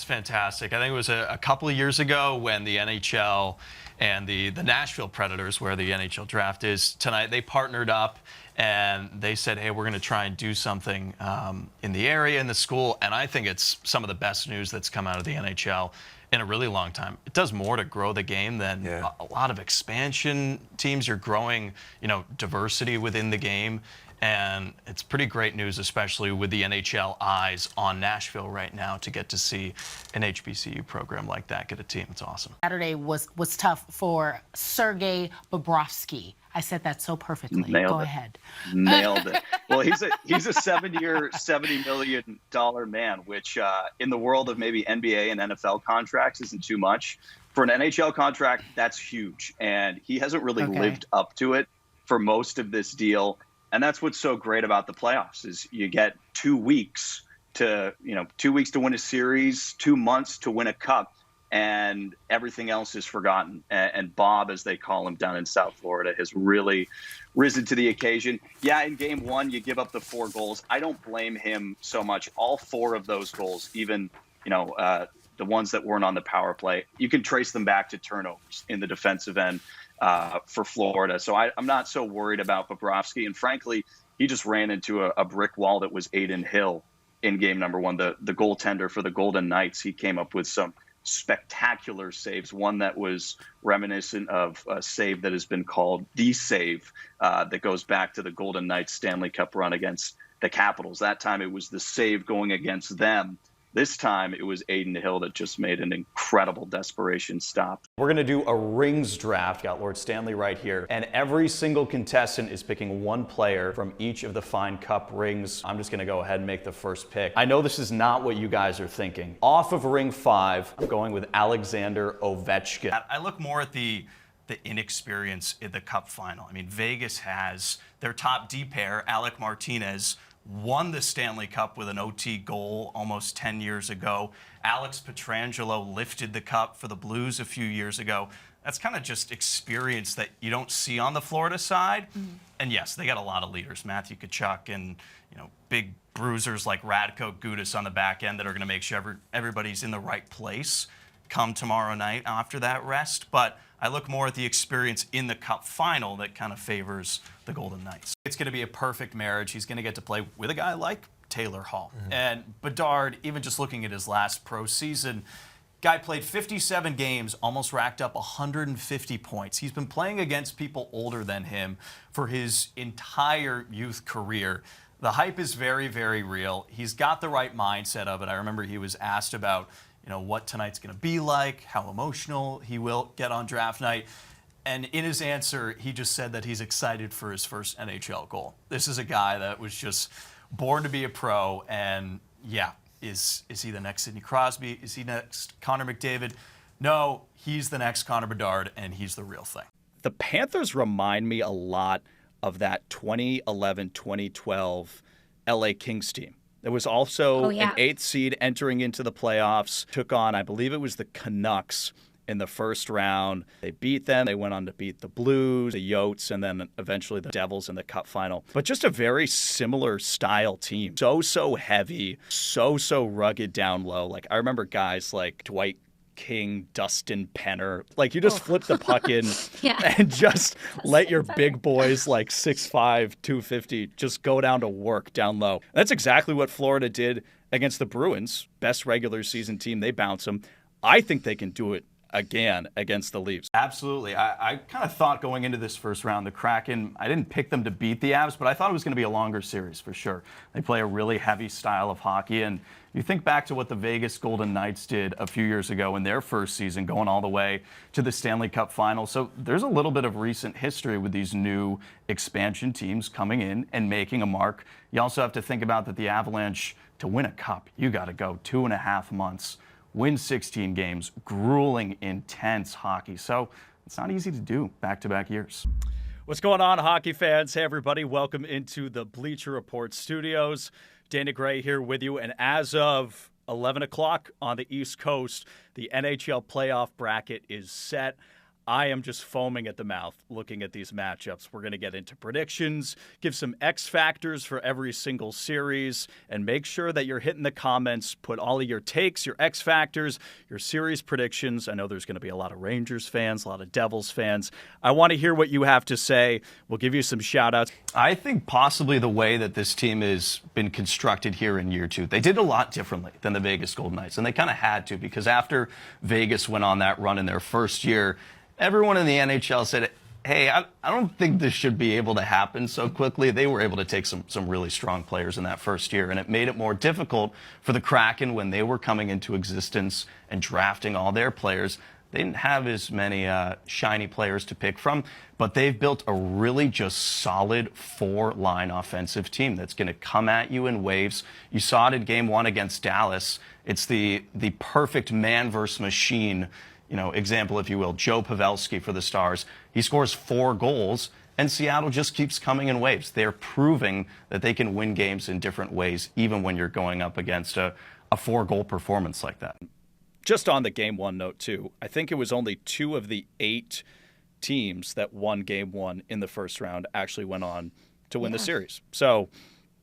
It's fantastic. I think it was a couple of years ago when the NHL and the Nashville Predators, where the NHL draft is tonight, they partnered up and they said, hey, we're going to try and do something in the area, in the school. And I think it's some of the best news that's come out of the NHL in a really long time. It does more to grow the game than a lot of expansion teams. You're growing, diversity within the game. And it's pretty great news, especially with the NHL eyes on Nashville right now, to get to see an HBCU program like that get a team. It's awesome. Saturday was tough for Sergei Bobrovsky. I said that so perfectly. Go ahead. Nailed it. Well, he's a 7-year, $70 million man, which in the world of maybe NBA and NFL contracts isn't too much. For an NHL contract, that's huge. And he hasn't really lived up to it for most of this deal. And that's what's so great about the playoffs is you get 2 weeks to win a series, 2 months to win a cup, and everything else is forgotten. And Bob, as they call him down in South Florida, has really risen to the occasion. Yeah, in game one, you give up the 4 goals. I don't blame him so much. All 4 of those goals, even, the ones that weren't on the power play, you can trace them back to turnovers in the defensive end. For Florida. So I'm not so worried about Bobrovsky. And frankly, he just ran into a brick wall that was Adin Hill in game number 1, the goaltender for the Golden Knights. He came up with some spectacular saves, one that was reminiscent of a save that has been called the save that goes back to the Golden Knights Stanley Cup run against the Capitals. That time it was the save going against them. This time, it was Adin Hill that just made an incredible desperation stop. We're going to do a rings draft. Got Lord Stanley right here. And every single contestant is picking one player from each of the Fine Cup rings. I'm just going to go ahead and make the first pick. I know this is not what you guys are thinking. Off of ring 5, I'm going with Alexander Ovechkin. I look more at the inexperience in the Cup final. I mean, Vegas has their top D pair, Alec Martinez, won the Stanley Cup with an OT goal almost 10 years ago. Alex Pietrangelo lifted the cup for the Blues a few years ago. That's kind of just experience that you don't see on the Florida side. And yes, they got a lot of leaders, Matthew Tkachuk and big bruisers like Radko Gudas on the back end that are going to make sure everybody's in the right place come tomorrow night after that rest. But I look more at the experience in the Cup final that kind of favors the Golden Knights. It's going to be a perfect marriage. He's going to get to play with a guy like Taylor Hall. And Bedard, even just looking at his last pro season, guy played 57 games, almost racked up 150 points. He's been playing against people older than him for his entire youth career. The hype is very, very real. He's got the right mindset of it. I remember he was asked about what tonight's going to be like, how emotional he will get on draft night. And in his answer, he just said that he's excited for his first NHL goal. This is a guy that was just born to be a pro. And yeah, is he the next Sidney Crosby? Is he next Connor McDavid? No, he's the next Connor Bedard, and he's the real thing. The Panthers remind me a lot of that 2011-2012 LA Kings team. There was also an 8th seed entering into the playoffs, took on, I believe it was the Canucks in the first round. They beat them. They went on to beat the Blues, the Yotes, and then eventually the Devils in the Cup final. But just a very similar style team. So heavy, so rugged down low. Like, I remember guys like Dwight King, Dustin Penner. Like, you just flip the puck in and just let your big boys like 6'5", 250 just go down to work down low. And that's exactly what Florida did against the Bruins. Best regular season team. They bounce them. I think they can do it again against the Leafs. Absolutely. I kind of thought going into this first round, the Kraken, I didn't pick them to beat the Avs, but I thought it was going to be a longer series for sure. They play a really heavy style of hockey, and you think back to what the Vegas Golden Knights did a few years ago in their first season, going all the way to the Stanley Cup final. So there's a little bit of recent history with these new expansion teams coming in and making a mark. You also have to think about that the Avalanche, to win a cup, you got to go 2.5 months, win 16 games, grueling, intense hockey. So it's not easy to do back-to-back years. What's going on, hockey fans? Hey, everybody. Welcome into the Bleacher Report studios. Dana Gray here with you. And as of 11 o'clock on the East Coast, the NHL playoff bracket is set. I am just foaming at the mouth looking at these matchups. We're going to get into predictions, give some X factors for every single series, and make sure that you're hitting the comments. Put all of your takes, your X factors, your series predictions. I know there's going to be a lot of Rangers fans, a lot of Devils fans. I want to hear what you have to say. We'll give you some shout outs. I think possibly the way that this team has been constructed here in year 2, they did a lot differently than the Vegas Golden Knights, and they kind of had to, because after Vegas went on that run in their first year, everyone in the NHL said, hey, I don't think this should be able to happen so quickly. They were able to take some really strong players in that first year, and it made it more difficult for the Kraken when they were coming into existence and drafting all their players. They didn't have as many shiny players to pick from, but they've built a really just solid 4-line offensive team that's going to come at you in waves. You saw it in Game 1 against Dallas. It's the perfect man versus machine, example, if you will. Joe Pavelski for the Stars. He scores 4 goals, and Seattle just keeps coming in waves. They're proving that they can win games in different ways, even when you're going up against a 4-goal performance like that. Just on the Game 1 note, too, I think it was only 2 of the 8 teams that won Game 1 in the first round actually went on to win the series. So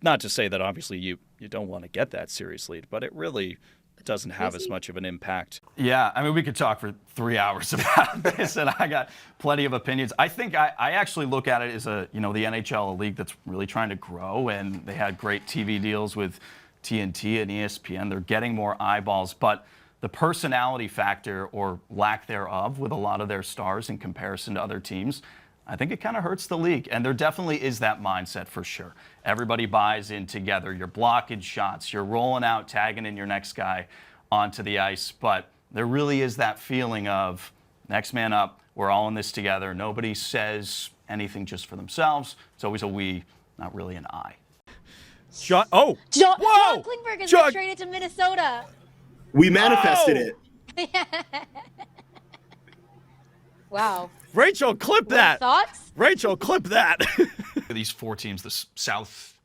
not to say that obviously you don't want to get that series lead, but it really doesn't have as much of an impact. Yeah, I mean, we could talk for 3 hours about this, and I got plenty of opinions. I think I actually look at it as the NHL, a league that's really trying to grow, and they had great TV deals with TNT and ESPN. They're getting more eyeballs, but the personality factor or lack thereof with a lot of their stars in comparison to other teams, I think it kind of hurts the league. And there definitely is that mindset for sure. Everybody buys in together. You're blocking shots. You're rolling out, tagging in your next guy onto the ice. But there really is that feeling of next man up. We're all in this together. Nobody says anything just for themselves. It's always a we, not really an I. John Klingberg has been traded to Minnesota. We manifested it. Wow. Rachel, clip that. Thoughts? Rachel, clip that. These 4 teams, the South,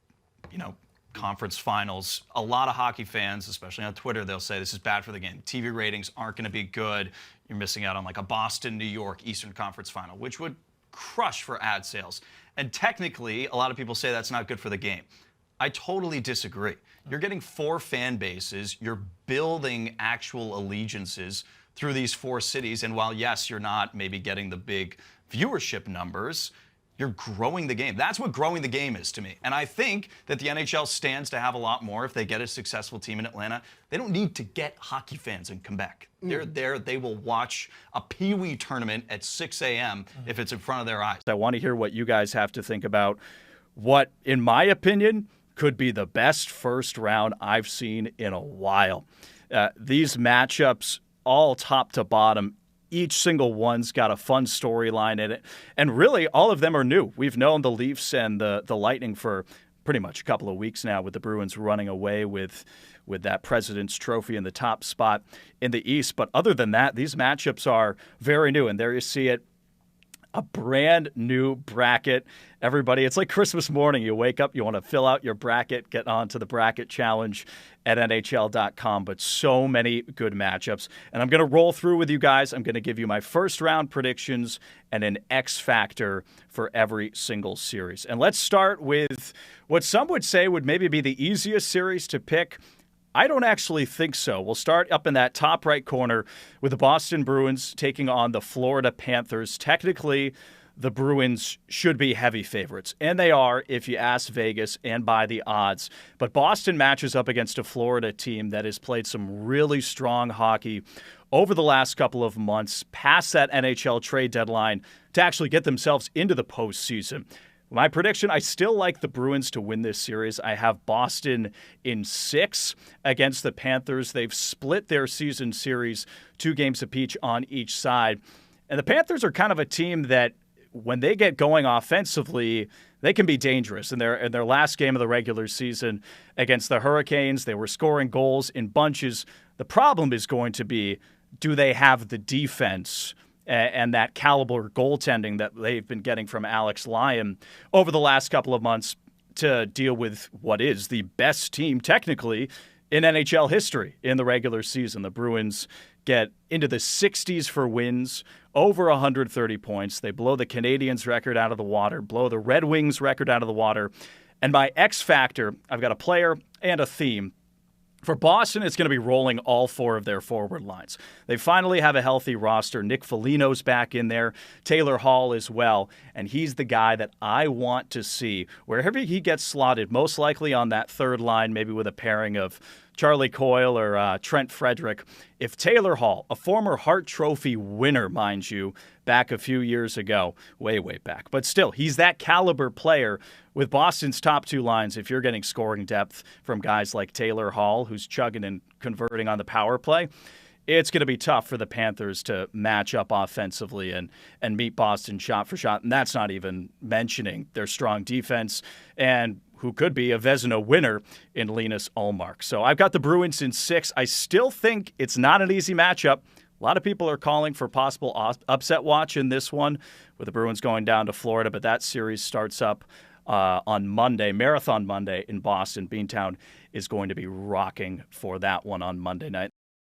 conference finals, a lot of hockey fans, especially on Twitter, they'll say this is bad for the game. TV ratings aren't going to be good. You're missing out on like a Boston, New York, Eastern Conference final, which would crush for ad sales. And technically, a lot of people say that's not good for the game. I totally disagree. You're getting 4 fan bases. You're building actual allegiances through these 4 cities. And while, yes, you're not maybe getting the big viewership numbers, you're growing the game. That's what growing the game is to me. And I think that the NHL stands to have a lot more if they get a successful team in Atlanta. They don't need to get hockey fans in Quebec. They're there. They will watch a Pee-wee tournament at 6 a.m. if it's in front of their eyes. I want to hear what you guys have to think about what, in my opinion, could be the best first round I've seen in a while. These matchups, all top to bottom, each single one's got a fun storyline in it. And really, all of them are new. We've known the Leafs and the Lightning for pretty much a couple of weeks now, with the Bruins running away with that President's Trophy in the top spot in the East. But other than that, these matchups are very new. And there you see it. A brand new bracket. Everybody, it's like Christmas morning. You wake up, you want to fill out your bracket, get onto the bracket challenge at NHL.com. But so many good matchups. And I'm going to roll through with you guys. I'm going to give you my first round predictions and an X factor for every single series. And let's start with what some would say would maybe be the easiest series to pick. I don't actually think so. We'll start up in that top right corner with the Boston Bruins taking on the Florida Panthers. Technically, the Bruins should be heavy favorites, and they are if you ask Vegas and by the odds. But Boston matches up against a Florida team that has played some really strong hockey over the last couple of months, past that NHL trade deadline, to actually get themselves into the postseason. My prediction, I still like the Bruins to win this series. I have Boston in 6 against the Panthers. They've split their season series 2 games apiece on each side. And the Panthers are kind of a team that when they get going offensively, they can be dangerous. In their last game of the regular season against the Hurricanes, they were scoring goals in bunches. The problem is going to be, do they have the defense and that caliber goaltending that they've been getting from Alex Lyon over the last couple of months to deal with what is the best team technically in NHL history in the regular season. The Bruins get into the 60s for wins, over 130 points. They blow the Canadiens record out of the water, blow the Red Wings record out of the water. And my X factor, I've got a player and a theme. For Boston, it's going to be rolling all four of their forward lines. They finally have a healthy roster. Nick Foligno's back in there, Taylor Hall as well, and he's the guy that I want to see wherever he gets slotted, most likely on that third line, maybe with a pairing of Charlie Coyle or Trent Frederick. If Taylor Hall, a former Hart Trophy winner, mind you, back a few years ago, way back, but still, he's that caliber player. With Boston's top two lines, if you're getting scoring depth from guys like Taylor Hall, who's chugging and converting on the power play, it's going to be tough for the Panthers to match up offensively and meet Boston shot for shot. And that's not even mentioning their strong defense and who could be a Vezina winner in Linus Ullmark. So I've got the Bruins in 6. I still think it's not an easy matchup. A lot of people are calling for possible upset watch in this one with the Bruins going down to Florida, but that series starts up on Monday, Marathon Monday in Boston. Beantown is going to be rocking for that one on Monday night.